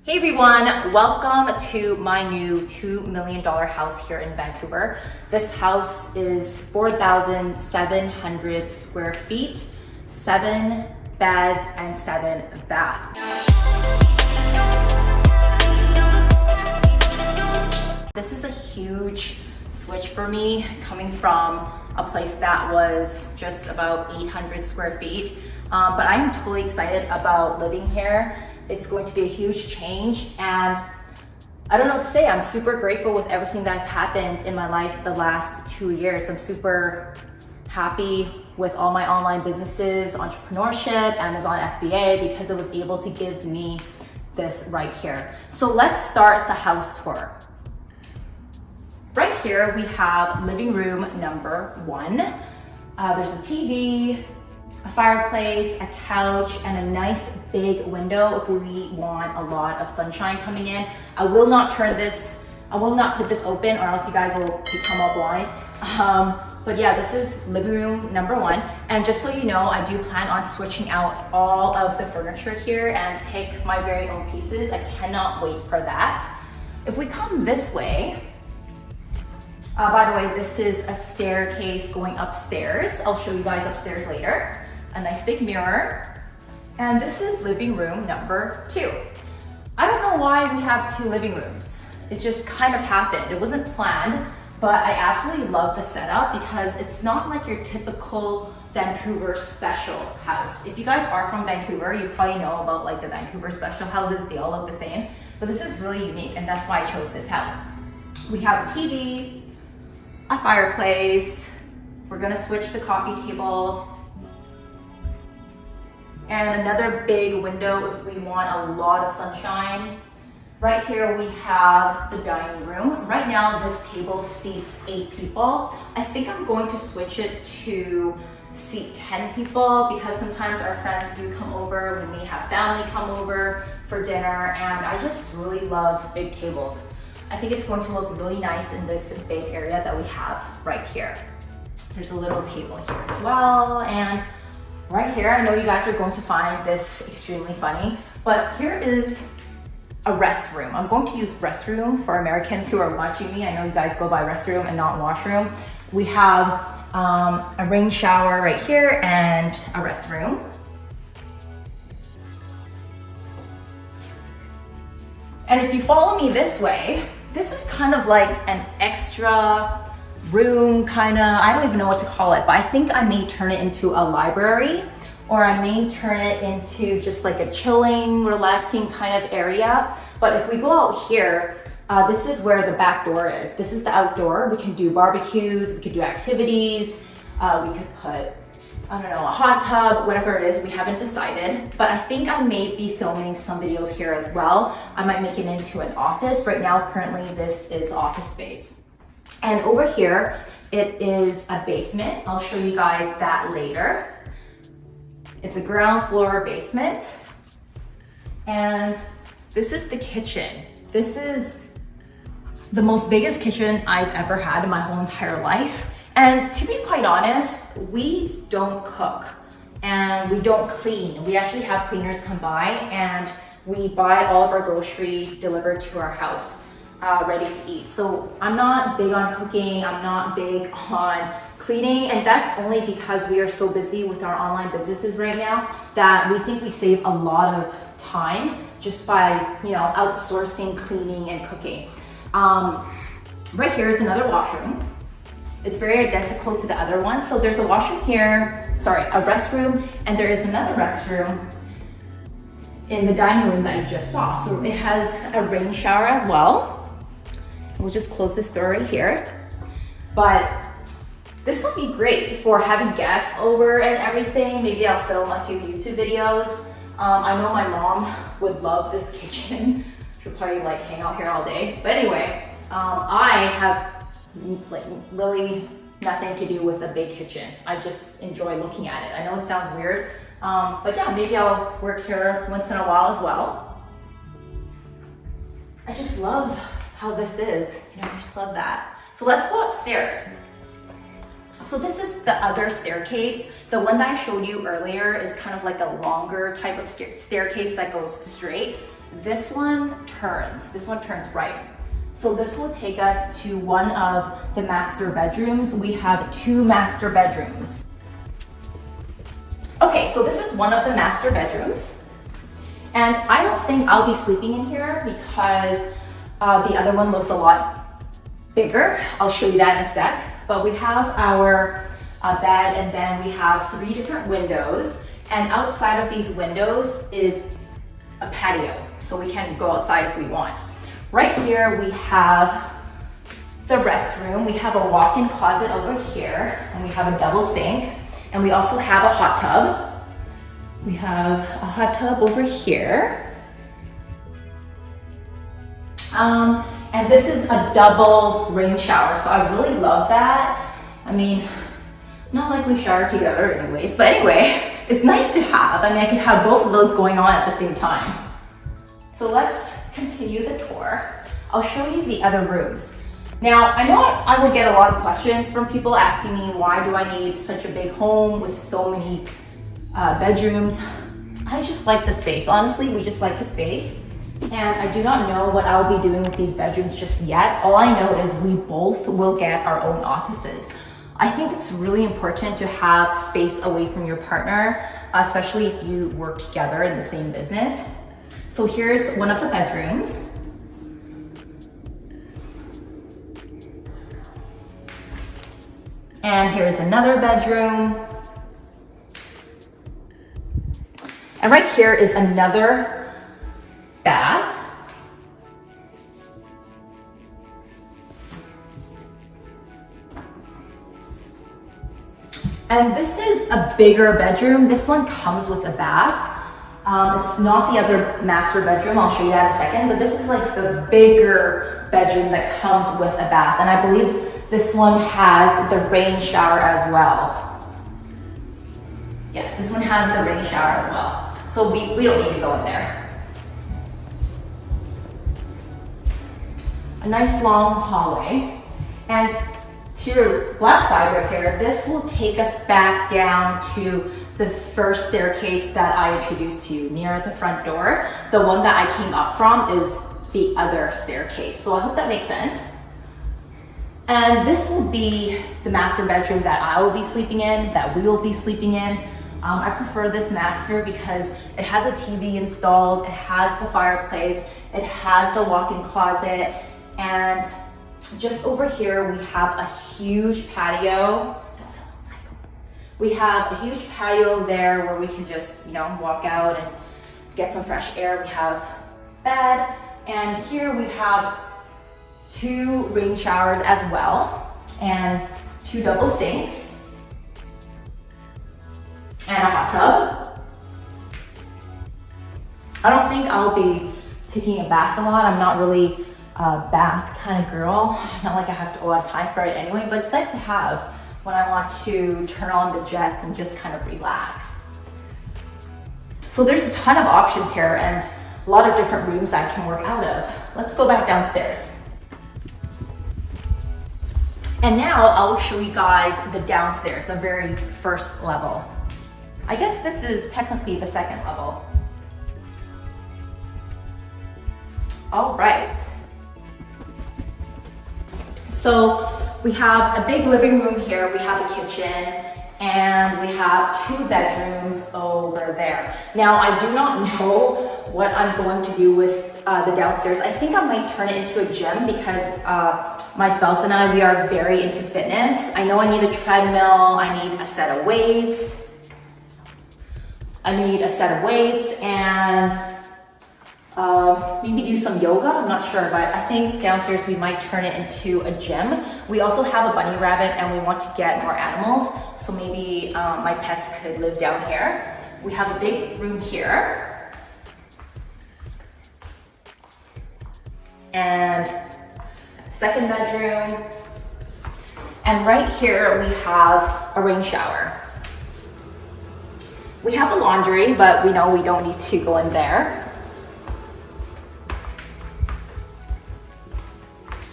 Hey everyone, welcome to my new $2 million house here in Vancouver. This house is 4,700 square feet, 7 beds and 7 baths. This is a huge switch for me, coming from a place that was just about 800 square feet. But I'm totally excited about living here. It's going to be a huge change, and I don't know what to say. I'm super grateful with everything that's happened in my life the last 2 years. I'm super happy with all my online businesses, entrepreneurship, Amazon FBA, because it was able to give me this right here. So let's start the house tour. Right here we have living room number 1. There's a TV, a fireplace, a couch, and a nice big window if we want a lot of sunshine coming in. I will not put this open, or else you guys will become all blind. But yeah, this is living room number 1. And just so you know, I do plan on switching out all of the furniture here and pick my very own pieces. I cannot wait for that. If we come this way, by the way, this is a staircase going upstairs. I'll show you guys upstairs later. A nice big mirror. And this is living room number 2. I don't know why we have 2 living rooms. It just kind of happened. It wasn't planned, but I absolutely love the setup because it's not like your typical Vancouver special house. If you guys are from Vancouver, you probably know about like the Vancouver special houses. They all look the same, but this is really unique, and that's why I chose this house. We have a TV, a fireplace. We're gonna switch the coffee table, and another big window if we want a lot of sunshine. Right here we have the dining room. Right now this table seats 8 people. I think I'm going to switch it to seat 10 people because sometimes our friends do come over. We may have family come over for dinner, and I just really love big tables. I think it's going to look really nice in this big area that we have right here. There's a little table here as well, and right here, I know you guys are going to find this extremely funny, but here is a restroom. I'm going to use restroom for Americans who are watching me. I know you guys go by restroom and not washroom. We have a rain shower right here and a restroom. And if you follow me this way, this is kind of like an extra room, I don't even know what to call it, but I think I may turn it into a library, or I may turn it into just like a chilling, relaxing kind of area. But if we go out here, this is where the back door is. This is the outdoor. We can do barbecues, we could do activities, we could put, I don't know, a hot tub, whatever it is, we haven't decided. But I think I may be filming some videos here as well. I might make it into an office. Right now, currently, this is office space. And over here, it is a basement. I'll show you guys that later. It's a ground floor basement. And this is the kitchen. This is the most biggest kitchen I've ever had in my whole entire life. And to be quite honest, we don't cook and we don't clean. We actually have cleaners come by, and we buy all of our grocery delivered to our house, ready to eat. So I'm not big on cooking. I'm not big on cleaning, and that's only because we are so busy with our online businesses right now that we think we save a lot of time just by, outsourcing cleaning and cooking. Right here is another washroom. It's very identical to the other one. So there's a washroom here, a restroom, and there is another restroom in the dining room that you just saw. So it has a rain shower as well. We'll just close this door right here. But this will be great for having guests over and everything. Maybe I'll film a few YouTube videos. I know my mom would love this kitchen. She'll probably hang out here all day. But anyway, I have really nothing to do with a big kitchen. I just enjoy looking at it. I know it sounds weird, but yeah, maybe I'll work here once in a while as well. I just love how this is. I just love that. So let's go upstairs. So this is the other staircase. The one that I showed you earlier is kind of like a longer type of staircase that goes straight. this one turns right. So this will take us to one of the master bedrooms. We have 2 master bedrooms. Okay, so this is one of the master bedrooms. And I don't think I'll be sleeping in here because the other one looks a lot bigger. I'll show you that in a sec. But we have our bed, and then we have 3 different windows. And outside of these windows is a patio, so we can go outside if we want. Right here we have the restroom. We have a walk-in closet over here, and we have a double sink, and we also have a hot tub. We have a hot tub over here. And this is a double rain shower, so I really love that. I mean, not like we shower together anyways, but anyway, it's nice to have. I mean, I could have both of those going on at the same time. So let's continue the tour. I'll show you the other rooms. Now, I know I will get a lot of questions from people asking me, why do I need such a big home with so many bedrooms? I just like the space. Honestly, we just like the space. And I do not know what I'll be doing with these bedrooms just yet. All I know is we both will get our own offices. I think it's really important to have space away from your partner, especially if you work together in the same business. So here's one of the bedrooms. And here's another bedroom. And right here is another bath. And this is a bigger bedroom. This one comes with a bath. It's not the other master bedroom. I'll show you that in a second, but this is like the bigger bedroom that comes with a bath. And I believe this one has the rain shower as well. Yes, this one has the rain shower as well. So we don't need to go in there. A nice long hallway. And to your left side right here, this will take us back down to the first staircase that I introduced to you near the front door. The one that I came up from is the other staircase. So I hope that makes sense. And this will be the master bedroom that I will be sleeping in, that we will be sleeping in. I prefer this master because it has a TV installed, it has the fireplace, it has the walk-in closet, and just over here we have a huge patio. We have a huge patio there where we can just, walk out and get some fresh air. We have bed, and here we have 2 rain showers as well, and 2 double sinks, and a hot tub. I don't think I'll be taking a bath a lot. I'm not really a bath kind of girl. Not like I have a lot of time for it anyway, but it's nice to have when I want to turn on the jets and just kind of relax. So there's a ton of options here and a lot of different rooms I can work out of. Let's go back downstairs. And now I'll show you guys the downstairs, the very first level. I guess this is technically the second level. All right. So we have a big living room here, we have a kitchen, and we have 2 bedrooms over there. Now, I do not know what I'm going to do with the downstairs. I think I might turn it into a gym because my spouse and I, we are very into fitness. I know I need a treadmill, I need a set of weights. And maybe do some yoga, I'm not sure, but I think downstairs we might turn it into a gym. We also have a bunny rabbit and we want to get more animals, so maybe my pets could live down here. We have a big room here. And second bedroom. And right here we have a rain shower. We have a laundry, but we know we don't need to go in there.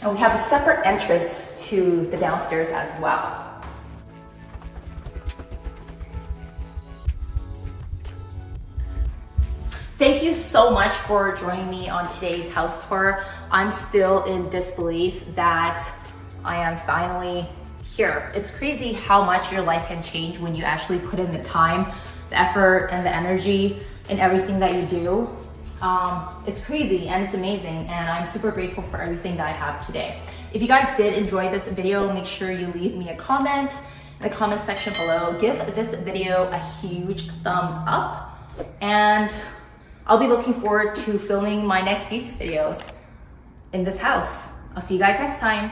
And we have a separate entrance to the downstairs as well. Thank you so so much for joining me on today's house tour. I'm still in disbelief that I am finally here. It's crazy how much your life can change when you actually put in the time, the effort, and the energy in everything that you do. It's crazy and it's amazing, and I'm super grateful for everything that I have today. If you guys did enjoy this video, make sure you leave me a comment in the comment section below. Give this video a huge thumbs up, and I'll be looking forward to filming my next YouTube videos in this house. I'll see you guys next time.